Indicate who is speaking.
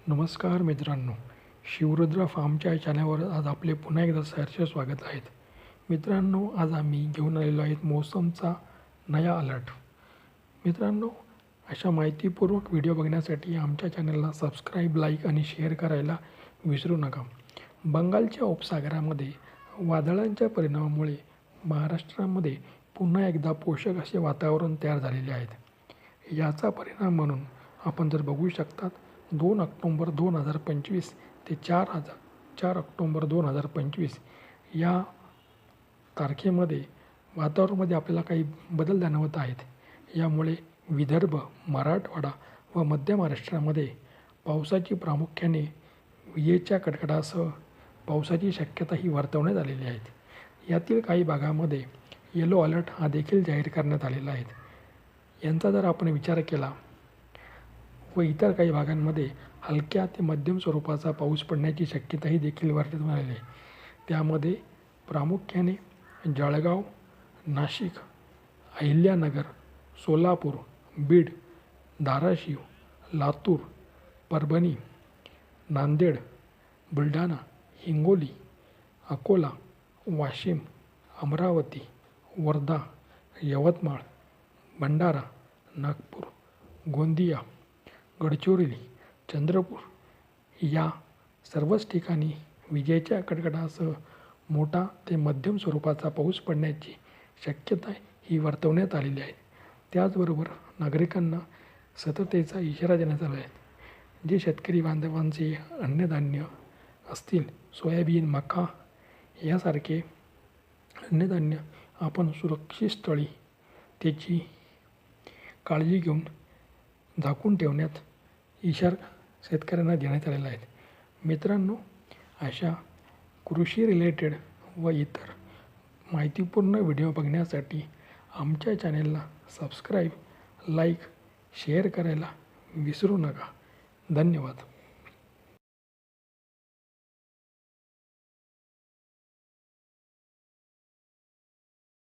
Speaker 1: नमस्कार मित्रांनो, शिवरुद्र फार्मच्या चॅनलवर आज आपले पुन्हा एकदा सहर्ष स्वागत आहेत. मित्रांनो, आज आम्ही घेऊन आलेलो आहेत मौसमचा नया अलर्ट. मित्रांनो, अशा माहितीपूर्वक व्हिडिओ बघण्यासाठी आमच्या चॅनलला सबस्क्राईब, लाईक आणि शेअर करायला विसरू नका. बंगालच्या उपसागरामध्ये वादळांच्या परिणामामुळे महाराष्ट्रामध्ये पुन्हा एकदा पोषक असे वातावरण तयार झालेले आहेत. याचा परिणाम म्हणून आपण जर बघू शकतात 2 ऑक्टोंबर 2025 ते 4 ऑक्टोंबर 2025 या तारखेमध्ये वातावरणामध्ये आपल्याला काही बदल जाणवत आहेत. यामुळे विदर्भ, मराठवाडा व मध्य महाराष्ट्रामध्ये पावसाची प्रामुख्याने विजेच्या कडकडासह पावसाची शक्यता ही वर्तवण्यात आलेली आहे. यातील काही भागामध्ये येलो अलर्ट हा देखील जाहीर करण्यात आलेला आहे. यांचा जर आपण विचार केला व इतर काही भागांमध्ये हलक्या ते मध्यम स्वरूपाचा पाऊस पडण्याची शक्यताही देखील वर्तवण्यात आली आहे. त्यामध्ये प्रामुख्याने जळगाव, नाशिक, अहिल्यानगर, सोलापूर, बीड, धाराशिव, लातूर, परभणी, नांदेड, बुलढाणा, हिंगोली, अकोला, वाशिम, अमरावती, वर्धा, यवतमाळ, भंडारा, नागपूर, गोंदिया, गडचिरोली, चंद्रपूर या सर्वच ठिकाणी विजेच्या कडकडासह मोठा ते मध्यम स्वरूपाचा पाऊस पडण्याची शक्यता ही वर्तवण्यात आलेली आहे. त्याचबरोबर नागरिकांना सतर्कतेचा इशारा देण्यात आला आहे. जे शेतकरी बांधवांचे अन्नधान्य असतील, सोयाबीन, मका यासारखे अन्नधान्य आपण सुरक्षित स्थळी त्याची काळजी घेऊन झाकून ठेवण्यात इशारा शेतकऱ्यांना देण्यात आलेला आहे. मित्रांनो, अशा कृषी रिलेटेड व इतर माहितीपूर्ण व्हिडिओ बघण्यासाठी आमच्या चॅनेलला सबस्क्राईब, लाईक, शेअर करायला विसरू नका. धन्यवाद.